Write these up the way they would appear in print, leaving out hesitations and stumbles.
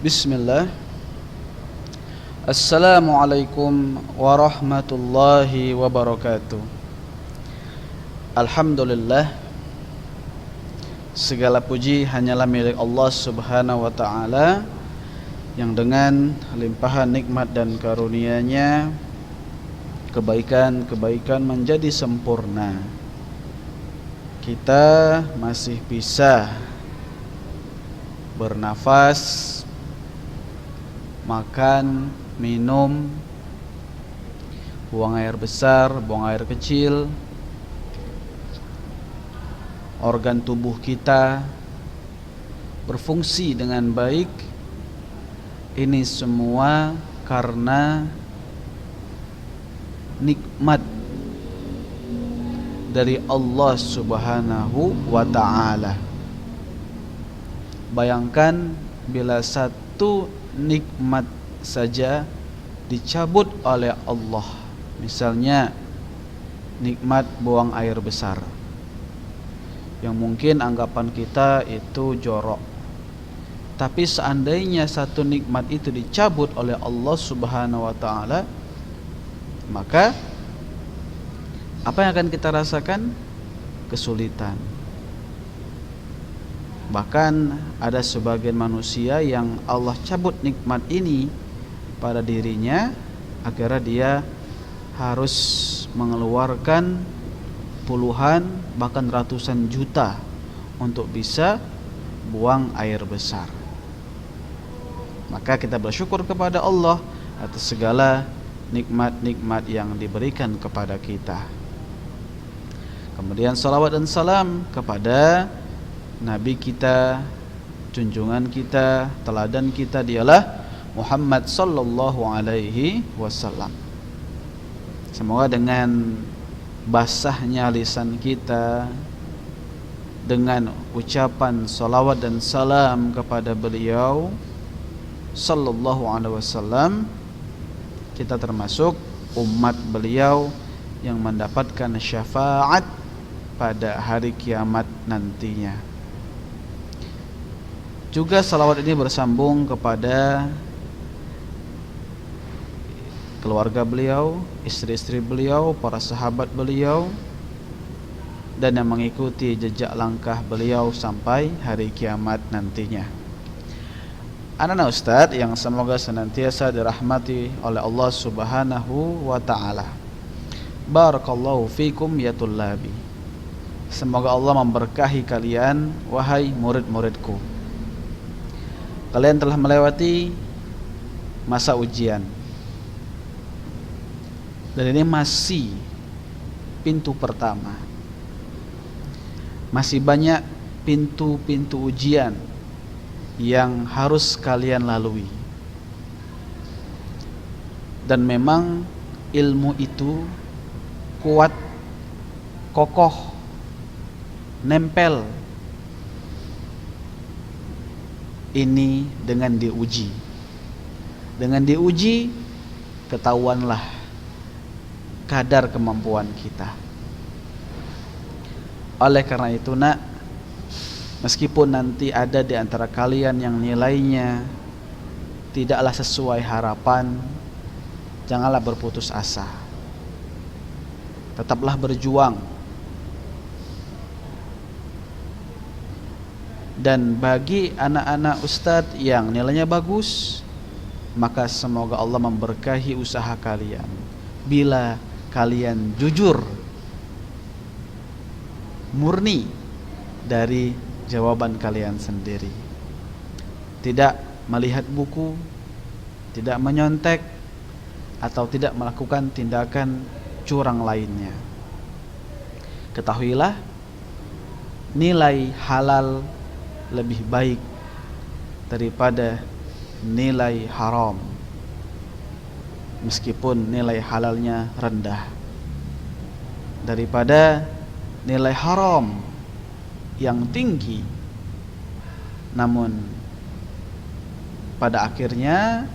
Bismillah. Assalamualaikum warahmatullahi wabarakatuh. Alhamdulillah, segala puji hanyalah milik Allah subhanahu wa ta'ala, yang dengan limpahan nikmat dan karunia-Nya kebaikan-kebaikan menjadi sempurna. Kita masih bisa bernafas, makan, minum, buang air besar, buang air kecil, organ tubuh kita berfungsi dengan baik. Ini semua karena nikmat dari Allah subhanahu wa ta'ala. Bayangkan bila satu nikmat saja dicabut oleh Allah. Misalnya nikmat buang air besar, yang mungkin anggapan kita itu jorok. Tapi seandainya satu nikmat itu dicabut oleh Allah subhanahu wa ta'ala, maka apa yang akan kita rasakan? Kesulitan. Bahkan ada sebagian manusia yang Allah cabut nikmat ini pada dirinya, akhirnya dia harus mengeluarkan puluhan bahkan ratusan juta untuk bisa buang air besar. Maka kita bersyukur kepada Allah atas segala nikmat-nikmat yang diberikan kepada kita. Kemudian salawat dan salam kepada Nabi kita, junjungan kita, teladan kita, dialah Muhammad sallallahu alaihi wasallam. Semoga dengan basahnya lisan kita, dengan ucapan salawat dan salam kepada beliau sallallahu alaihi wasallam, kita termasuk umat beliau yang mendapatkan syafaat pada hari kiamat nantinya. Juga salawat ini bersambung kepada keluarga beliau, istri-istri beliau, para sahabat beliau, dan yang mengikuti jejak langkah beliau sampai hari kiamat nantinya. Anak-anak Ustadz yang semoga senantiasa dirahmati oleh Allah subhanahu wa ta'ala. Barakallahu fikum ya tullabi. Semoga Allah memberkahi kalian, wahai murid-muridku. Kalian telah melewati masa ujian, dan ini masih pintu pertama. Masih banyak pintu-pintu ujian yang harus kalian lalui. Dan memang ilmu itu kuat, kokoh, nempel. Ini dengan diuji. Dengan diuji, ketahuanlah kadar kemampuan kita. Oleh karena itu nak, meskipun nanti ada di antara kalian yang nilainya tidaklah sesuai harapan, janganlah berputus asa. Tetaplah berjuang. Dan bagi anak-anak ustadz yang nilainya bagus, maka semoga Allah memberkahi usaha kalian. Bila kalian jujur, murni dari jawaban kalian sendiri, tidak melihat buku, tidak menyontek, atau tidak melakukan tindakan curang lainnya. Ketahuilah, nilai halal lebih baik daripada nilai haram, meskipun nilai halalnya rendah, daripada nilai haram yang tinggi, namun pada akhirnya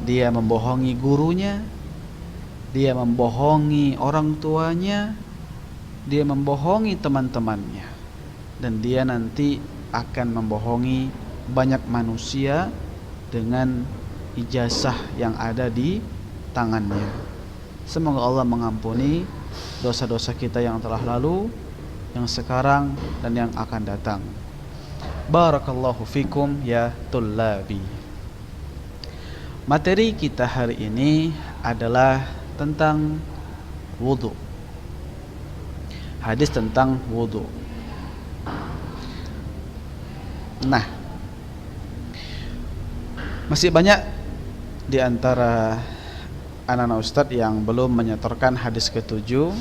dia membohongi gurunya, dia membohongi orang tuanya, dia membohongi teman-temannya, dan dia nanti akan membohongi banyak manusia dengan ijazah yang ada di tangannya. Semoga Allah mengampuni dosa-dosa kita yang telah lalu, yang sekarang dan yang akan datang. Barakallahu fikum ya tullabi. Materi kita hari ini adalah tentang wudu. Hadis tentang wudu. Nah, masih banyak di antara anak-anak ustadz yang belum menyetorkan hadis ke-7.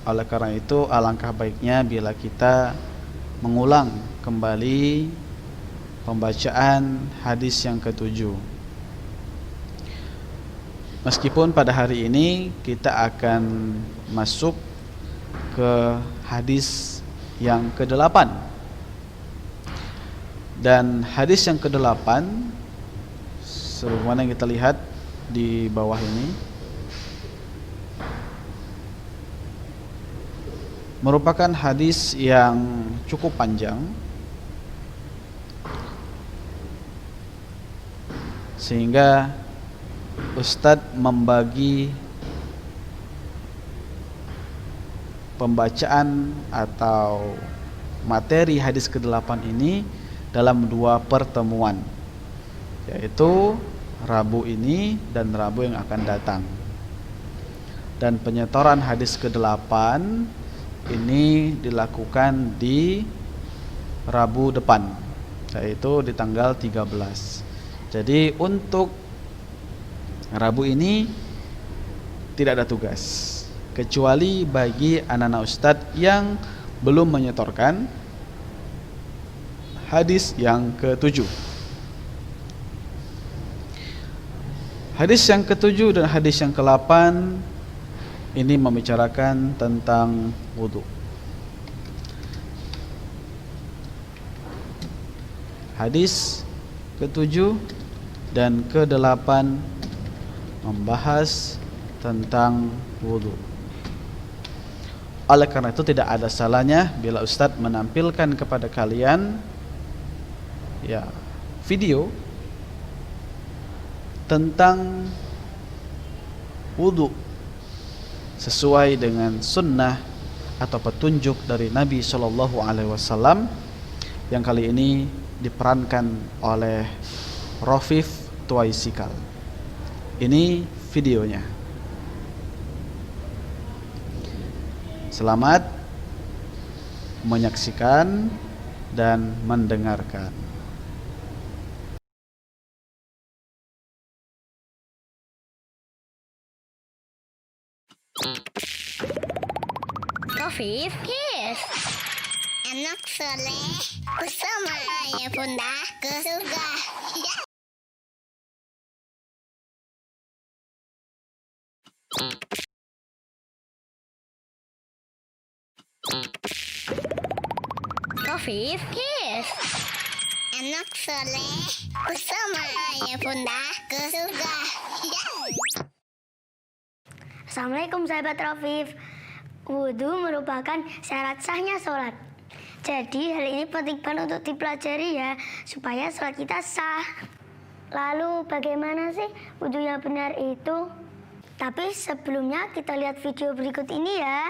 Oleh karena itu, alangkah baiknya bila kita mengulang kembali pembacaan hadis yang ke-7. Meskipun pada hari ini kita akan masuk ke hadis yang ke-8. Dan hadis yang ke-8 sebagaimana yang kita lihat di bawah ini merupakan hadis yang cukup panjang, sehingga Ustadz membagi pembacaan atau materi hadis ke-8 ini dalam 2 pertemuan, yaitu Rabu ini dan Rabu yang akan datang. Dan penyetoran hadis ke-8 ini dilakukan di Rabu depan, yaitu di tanggal 13. Jadi untuk Rabu ini tidak ada tugas, kecuali bagi anak-anak ustadz yang belum menyetorkan hadis yang ke-7. Hadis yang ke-7 dan hadis yang ke-8 ini membicarakan tentang wudu. Hadis ke-7 dan ke-8 membahas tentang wudu. Oleh karena itu tidak ada salahnya bila Ustadz menampilkan kepada kalian video tentang wudu sesuai dengan sunnah atau petunjuk dari Nabi Shallallahu Alaihi Wasallam yang kali ini diperankan oleh Rafif Tuaisikal. Ini videonya. Selamat menyaksikan dan mendengarkan. Rafif, yes. Anak soleh bersama ayah bunda ke surga. Rafif, yes. Anak soleh bersama ayah bunda ke surga. Assalamualaikum sahabat Rafif. Wudhu merupakan syarat sahnya sholat. Jadi hal ini penting banget untuk dipelajari ya, supaya sholat kita sah. Lalu bagaimana sih wudhu yang benar itu? Tapi sebelumnya kita lihat video berikut ini ya.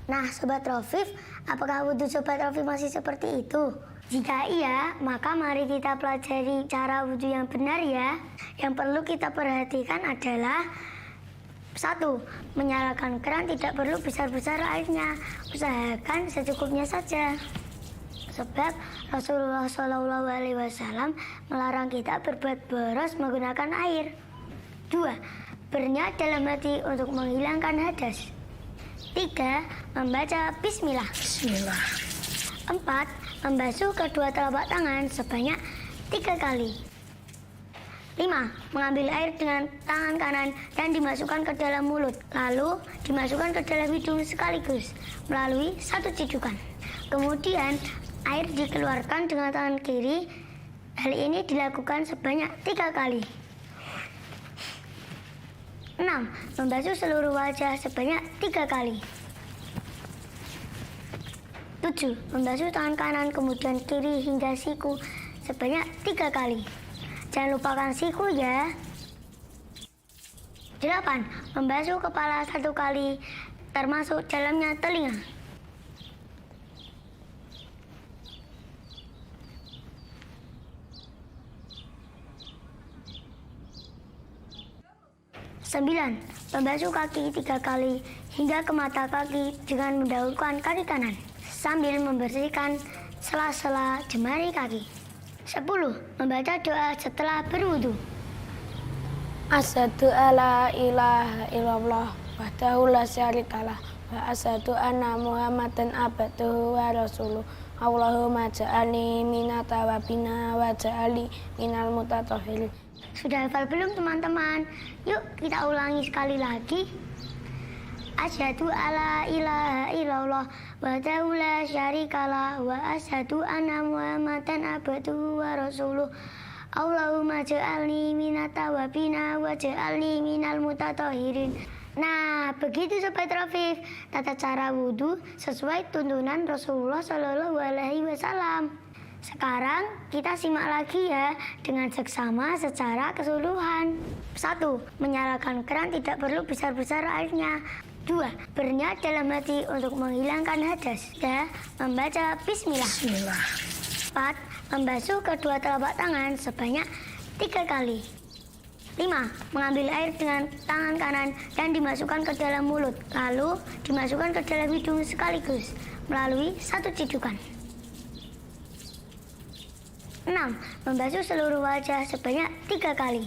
Nah, Sobat Rafif, apakah wudhu Sobat Rafif masih seperti itu? Jika iya, maka mari kita pelajari cara wudhu yang benar ya. Yang perlu kita perhatikan adalah 1. Menyalakan keran tidak perlu besar-besar airnya. Usahakan secukupnya saja. Sebab Rasulullah SAW melarang kita berbuat boros menggunakan air. 2. Berniat dalam hati untuk menghilangkan hadas. 3. Membaca bismillah. 4. Membasuh kedua telapak tangan sebanyak 3 kali. 5. Mengambil air dengan tangan kanan dan dimasukkan ke dalam mulut. Lalu dimasukkan ke dalam hidung sekaligus melalui 1 cidukan. Kemudian air dikeluarkan dengan tangan kiri Hal ini dilakukan sebanyak 3 kali. 6. Membasuh seluruh wajah sebanyak 3 kali. 7. Membasuh tangan kanan kemudian kiri hingga siku sebanyak 3 kali. Jangan lupakan siku ya. 8. Membasuh kepala 1 kali termasuk dalamnya telinga. 9. Membasuh kaki 3 kali hingga ke mata kaki dengan mendahulukan kaki kanan sambil membersihkan sela-sela jemari kaki. 10. Membaca doa setelah berwudu. Asyhadu alla ilaha illallah wahdahu la syarikalah wa asyhadu anna Muhammadan abduhu wa rasuluh. Allahumma ja'alni minat tawabina wa ja'alni minal mutatahhirin. Sudah hafal belum teman-teman? Yuk kita ulangi sekali lagi. Asyhadu alla ilaha illallah wahdahu la syarikalah wa asyhadu anna Muhammadan abduhu wa rasuluh. Allahumma ja'alni minat tawabina wa ja'alni minal mutatahhirin. Nah, begitu Sobat Rafif, tata cara wudhu sesuai tuntunan Rasulullah Shallallahu Alaihi Wasallam. Sekarang kita simak lagi ya dengan seksama secara keseluruhan. 1. Menyalakan keran tidak perlu besar-besar airnya. 2. Berniat dalam hati untuk menghilangkan hadas. 3. Membaca Bismillah. 4. Membasuh kedua telapak tangan sebanyak 3 kali. 5. Mengambil air dengan tangan kanan dan dimasukkan ke dalam mulut, lalu dimasukkan ke dalam hidung sekaligus melalui 1 cidukan. 6. Membasuh seluruh wajah sebanyak 3 kali.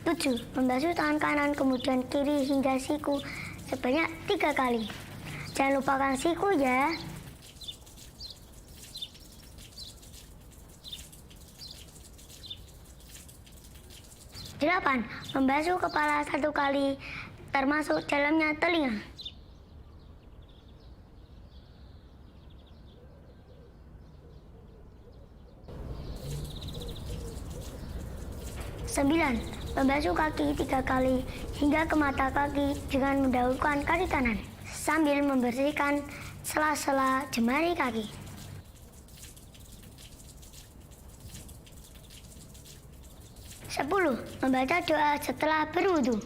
7. Membasuh tangan kanan kemudian kiri hingga siku sebanyak 3 kali. Jangan lupakan siku ya. 8. Membasuh kepala 1 kali termasuk dalamnya telinga. 9. Membasuh kaki 3 kali hingga ke mata kaki dengan mendahulukan kaki kanan sambil membersihkan sela-sela jemari kaki. 10. Membaca doa setelah berwudu.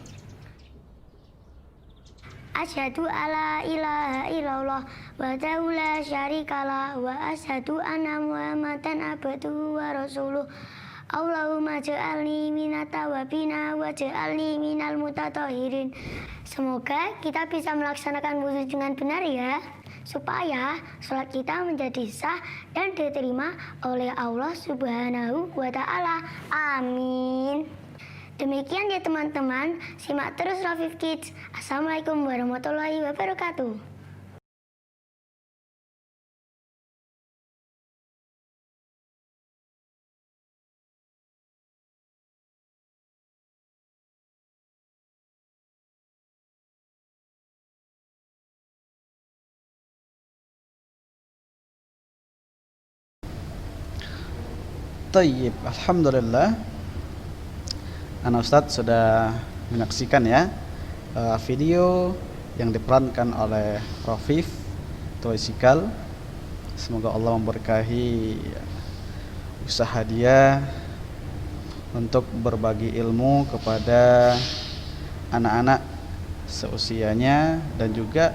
Asyhadu alla ilaha illallah wahdahu la syarikalah wa asyhadu anna Muhammadan abduhu wa rasuluh. Allahumma ja'alni minat tawabina wa ja'alni minal mutatahhirin. Semoga kita bisa melaksanakan wudu dengan benar ya, supaya sholat kita menjadi sah dan diterima oleh Allah Subhanahu wa Ta'ala. Amin. Demikian ya teman-teman, simak terus Rafif Kids. Assalamualaikum warahmatullahi wabarakatuh. Tayyib, alhamdulillah. Anak Ustadz sudah menyaksikan ya video yang diperankan oleh Rafif Toisikal. Semoga Allah memberkahi usaha dia untuk berbagi ilmu kepada anak-anak seusianya dan juga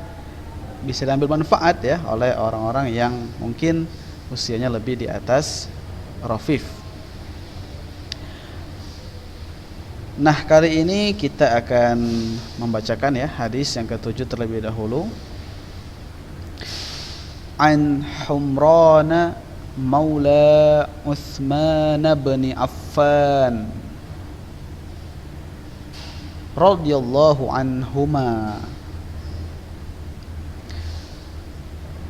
bisa diambil manfaat ya oleh orang-orang yang mungkin usianya lebih di atas Rafif. Nah, kali ini kita akan membacakan ya hadis yang ke-7 terlebih dahulu. An Humran Maula Utsman bin Affan radhiyallahu anhuma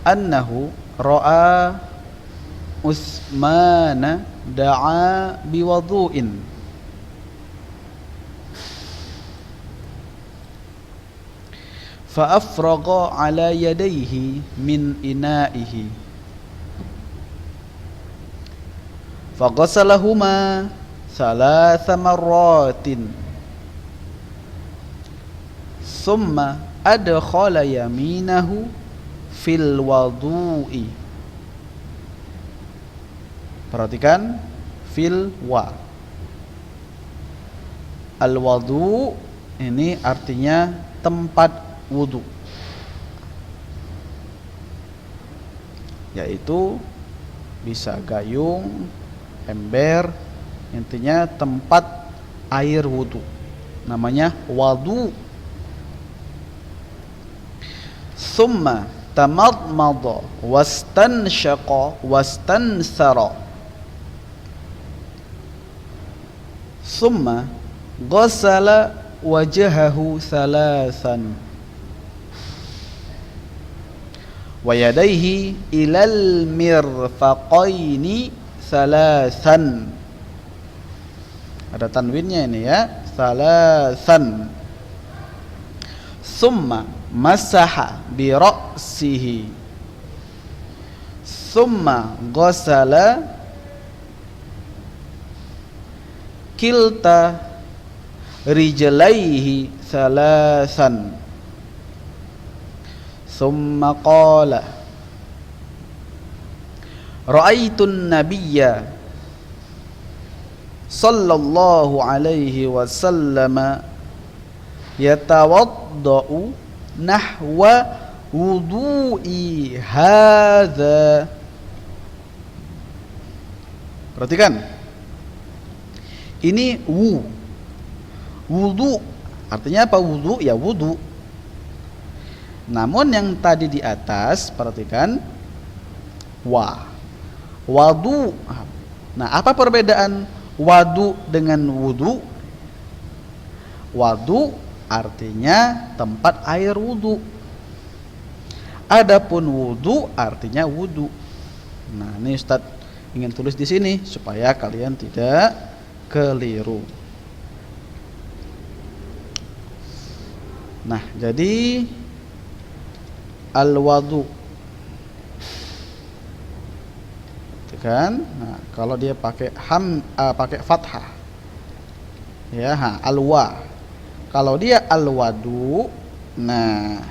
annahu ra'a Utsman da'a biwudu'in Fa'afraqa ala yadayhi min ina'ihi faghasalahuma thalatha marratin thumma adkhala yaminahu fil wudu'i. Perhatikan fil wa. Al wudu ini artinya tempat wudu, yaitu bisa gayung, ember, intinya tempat air wudu, namanya wudu. Summa tamadmada wastanshaqa wastansara. Summa ghassala wajahahu thalathan wa yadayhi ilal mirfaqaini thalathan. Ada tanwinnya ini ya, thalathan. Summa masaha bi ra'sihi. Summa ghassala kilta rijlaihi thalathan. Summa qala ra'aitun nabiyya sallallahu alaihi wasallam yatawaddau nahwa wudu'i hadza. Perhatikan, ini wudu artinya apa? Wudu ya wudu. Namun yang tadi di atas, perhatikan, wadu. Nah, apa perbedaan wadu dengan wudu? Wadu artinya tempat air wudu. Adapun wudu artinya wudu. Nah, ini Ustaz ingin tulis di sini supaya kalian tidak keliru. Nah, jadi al-wudu kan? Nah, kalau dia pakai pakai fathah ya, al-wa. Kalau dia al-wudu, nah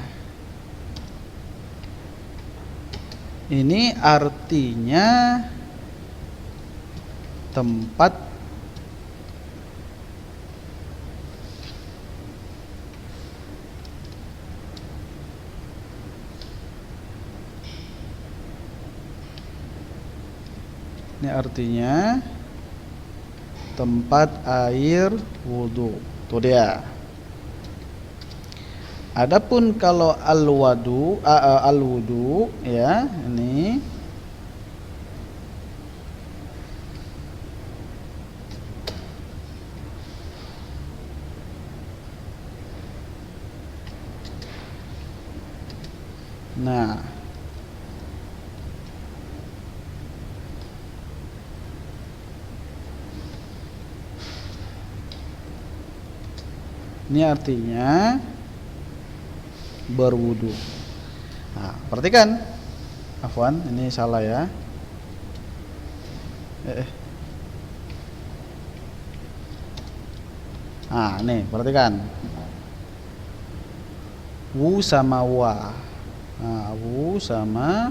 ini artinya tempat ini artinya tempat air wudu. Tuh dia. Adapun kalau al-wudu ya, ini nah ini artinya berwudu. Nah, perhatikan. Afwan, ini salah ya. Nah, nih, perhatikan. Wu sama wa. Nah, wu sama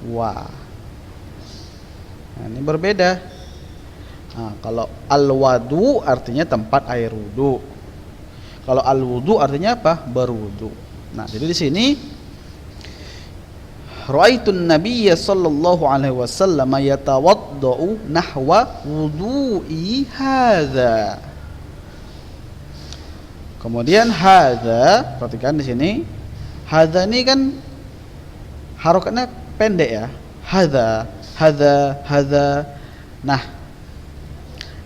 wa. Nah, ini berbeda. Nah, kalau al-wudu artinya tempat air wudu. Kalau al-wudu artinya apa? Berwudu. Nah, jadi di sini ra'aitun nabiyya sallallahu alaihi wasallam yatawaddau nahwa wudu'i hadza. Kemudian hadza, perhatikan di sini. Hadza ini kan harokatnya pendek ya. Hadza. Nah,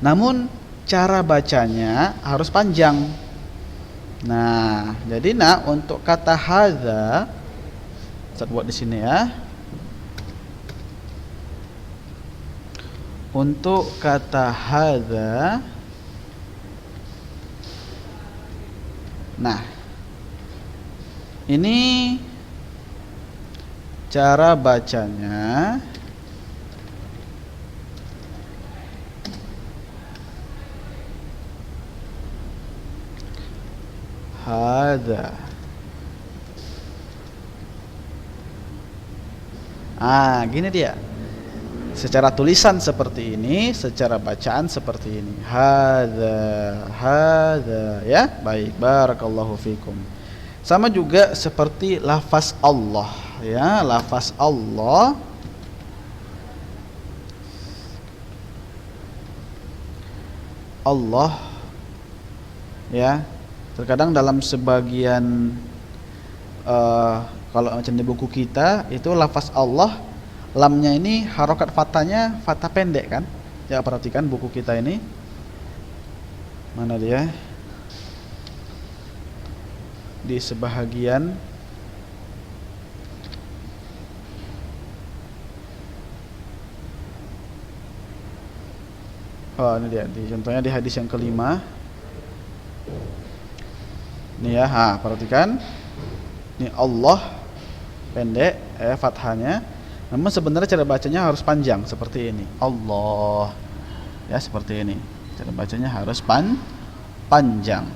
namun cara bacanya harus panjang. Nah, jadi untuk kata hadza, saya buat di sini ya. Untuk kata hadza, nah Ini cara bacanya hada. Gini dia. Secara tulisan seperti ini, secara bacaan seperti ini. Hada, ya. Baik, barakallahu fikum. Sama juga seperti lafaz Allah, ya, lafaz Allah. Allah, ya. Terkadang dalam sebagian kalau macam di buku kita itu lafaz Allah, lamnya ini harokat fathahnya fathah pendek kan? Ya, perhatikan buku kita ini. Mana dia? Di sebahagian ini dia, contohnya di hadis yang kelima. Ini ya, perhatikan. Ini Allah pendek, fathahnya. Namun sebenarnya cara bacanya harus panjang seperti ini. Allah, ya, seperti ini. Cara bacanya harus panjang.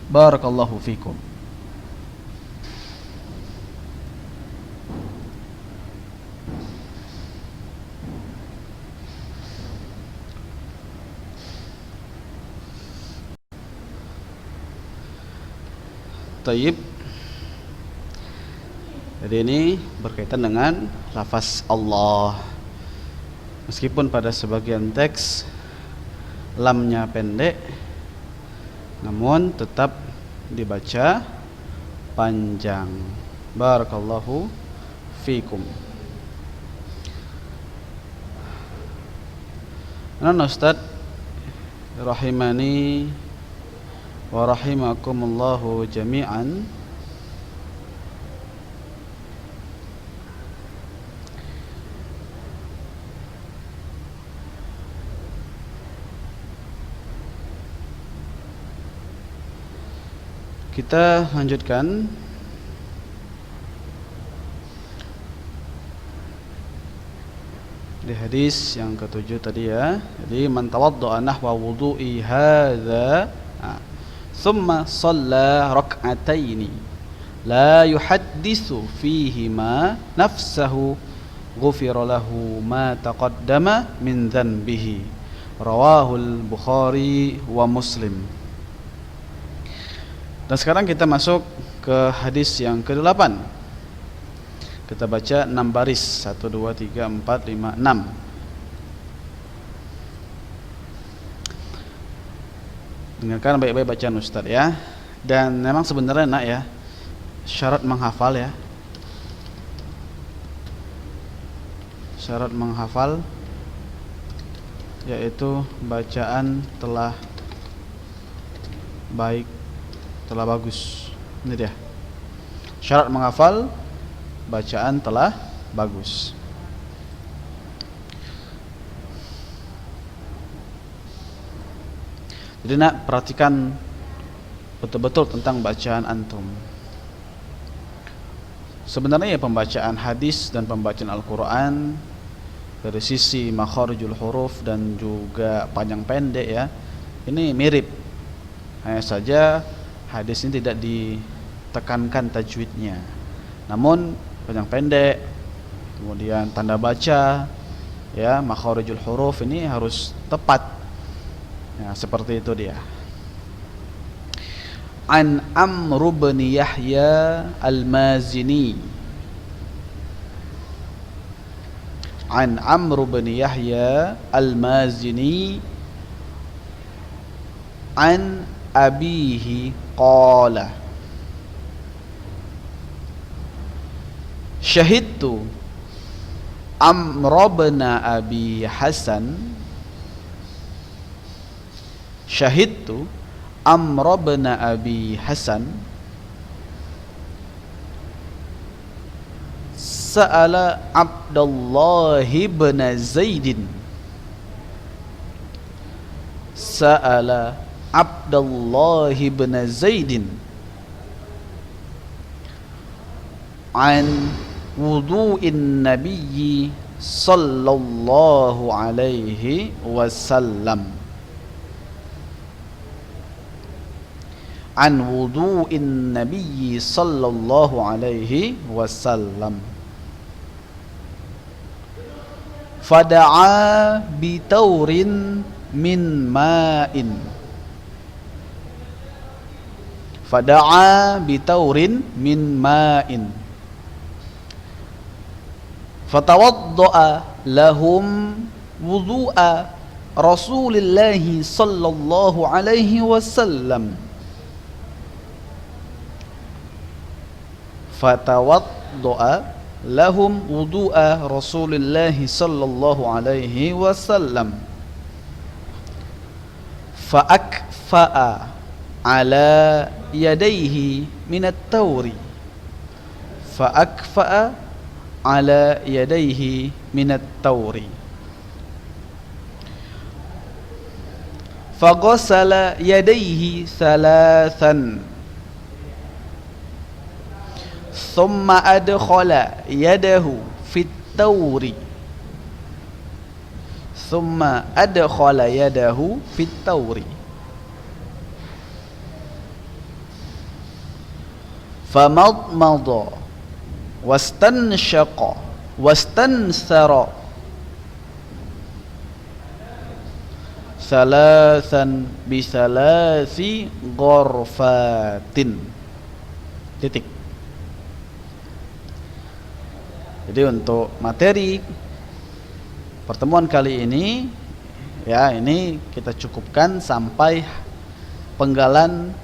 Barakallahu fikum. Taib. Jadi ini berkaitan dengan lafaz Allah. Meskipun pada sebagian teks lamnya pendek, namun tetap dibaca panjang. Barakallahu fikum. Ustaz rahimani wa rahimakumullahu jami'an. Kita lanjutkan. Di hadis yang ketujuh tadi ya. Jadi man tawadda'a nahwa wudu'i hadza thumma shalla rak'ataini la yuhaddisu fihima nafsahu ghufira lahu ma taqaddama min dhanbihi. Rawahul Bukhari wa Muslim. Dan sekarang kita masuk ke hadis yang ke-8. Kita baca 6 baris, 1 2 3 4 5 6. Dengarkan baik-baik bacaan Ustaz ya. Dan memang sebenarnya nak ya, syarat menghafal ya. Syarat menghafal yaitu bacaan telah baik, telah bagus. Ini dia. Syarat menghafal, bacaan telah bagus. Jadi nak perhatikan betul-betul tentang bacaan antum. Sebenarnya ya pembacaan hadis dan pembacaan Al-Quran dari sisi makharijul huruf dan juga panjang pendek ya, ini mirip. Hanya saja hadis ini tidak ditekankan tajwidnya. Namun panjang pendek, kemudian tanda baca, ya, makharijul huruf ini harus tepat. Ya, seperti itu dia. An Amr bin Yahya Al-Mazini. An Amr bin Yahya Al-Mazini an abihi qala syahidtu Amr bin Abi Hasan syahidtu Amr bin Abi Hasan sa'ala Abdullah bin Zaidin sa'ala Abdullah bin Zaidin an wudu'in nabiyyi sallallahu alaihi wasallam. An wudu'in nabiyyi sallallahu alaihi wasallam. Fada'a bitaurin min ma'in. Fada'a bitaurin min ma'in. Fatawadda'a lahum wudu'a Rasulillahi sallallahu alaihi wasallam. Fatawadda'a lahum wudu'a Rasulillahi sallallahu alaihi wasallam. Fa'akfa'a ala yadayhi minat tawri. Fa'akfa'a ala yadayhi minat tawri. Faghasala yadayhi thalathan. Thumma adkhala yadahu fit tawri. Thumma adkhala yadahu fit tawri. Famadmada wastanshaqa wastansara thalathan bithalasi ghorfatin. Titik. Jadi untuk materi pertemuan kali ini, ya, ini kita cukupkan sampai penggalan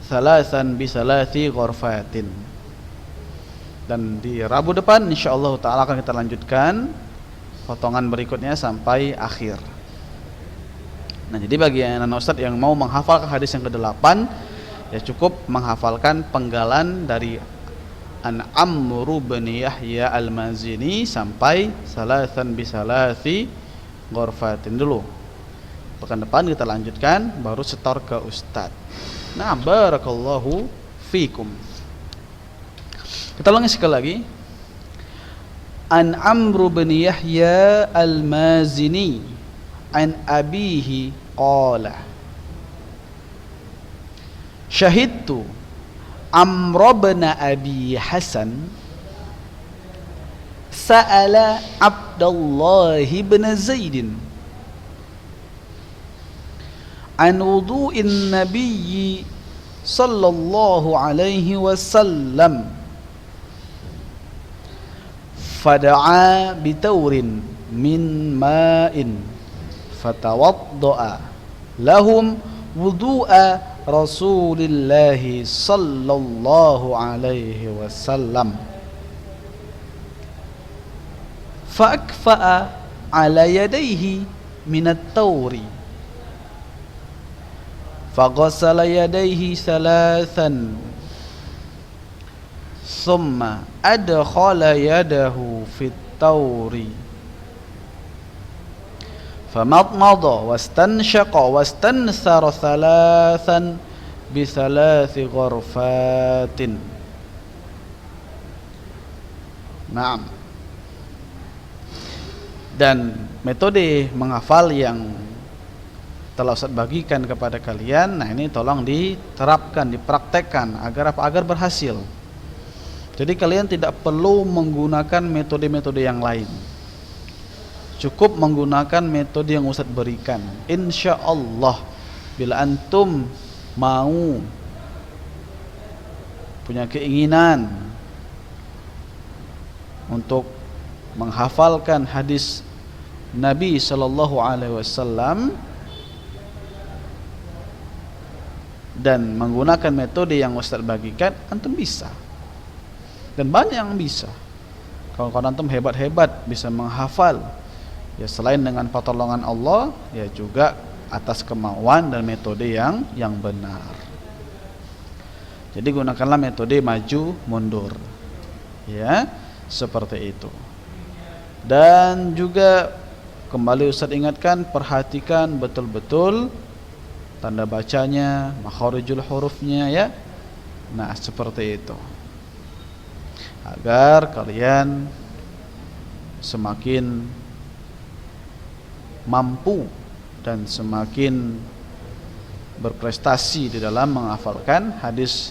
salasan bisalasi ghorfatin. Dan di Rabu depan insyaallah taala akan kita lanjutkan potongan berikutnya sampai akhir. Nah, jadi bagi anak ustadz yang mau menghafalkan hadis yang ke-8, ya cukup menghafalkan penggalan dari An Amru bin Yahya Al-Mazini sampai salasan bisalasi ghorfatin dulu. Pekan depan kita lanjutkan, baru setor ke ustadz. Nah, barakallahu fikum. Kita ulangi sekali lagi. An Amru bin Yahya Al-Mazini an abihi qala syahidtu Amr bin Abi Hasan sa'ala Abdullah bin Zaid an wudu'in nabiyyi sallallahu alaihi wasallam fada'a bitaurin min ma'in fatawadda'a lahum wudu'a Rasulillahi sallallahu alaihi wasallam fa'akfa'a ala yadayhi minat tawri faghasala yadayhi thalathan thumma adkhala yadahu fit tawri famadmada wastanshaqa wastansara thalathan bithalasi ghorfatin. Naam. Dan metode menghafal yang telah Ustaz bagikan kepada kalian, nah ini tolong diterapkan, dipraktekkan agar apa? Agar berhasil. Jadi kalian tidak perlu menggunakan metode-metode yang lain. Cukup menggunakan metode yang Ustaz berikan. Insya Allah bila antum mau punya keinginan untuk menghafalkan hadis Nabi Sallallahu Alaihi Wasallam dan menggunakan metode yang Ustaz bagikan, antum bisa. Dan banyak yang bisa. Kalau antum hebat-hebat bisa menghafal, ya selain dengan pertolongan Allah, ya juga atas kemauan dan metode yang benar. Jadi gunakanlah metode maju mundur, ya seperti itu. Dan juga kembali Ustaz ingatkan, perhatikan betul-betul tanda bacanya, makharijul hurufnya, ya. Nah seperti itu. agar kalian semakin mampu dan semakin berprestasi di dalam menghafalkan hadis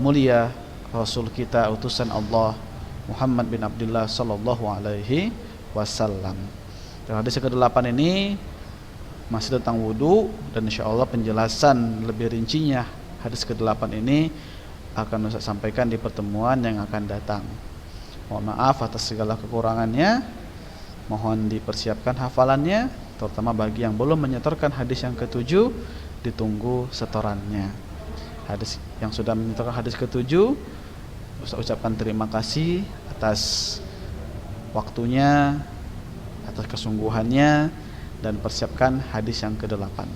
mulia Rasul kita utusan Allah Muhammad bin Abdullah sallallahu alaihi wasallam. Dan hadis ke-8 ini masih tentang wudu, dan insyaallah penjelasan lebih rincinya hadis ke-8 ini akan Ustaz sampaikan di pertemuan yang akan datang. Mohon maaf atas segala kekurangannya. Mohon dipersiapkan hafalannya, terutama bagi yang belum menyetorkan hadis yang ke-7, ditunggu setorannya. Hadis yang sudah menyetorkan hadis ke-7, Ustaz ucapkan terima kasih atas waktunya, atas kesungguhannya, dan persiapkan hadis yang ke-8.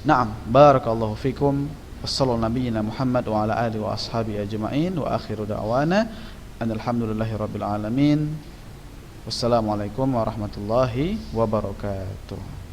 Naam, barakallahu fikum. Wassallallahu nabiyina Muhammad wa ala alihi wa ashabihi ajma'in, wa akhiru da'wana alhamdulillahi rabbil alamin. Wassalamualaikum warahmatullahi wabarakatuh.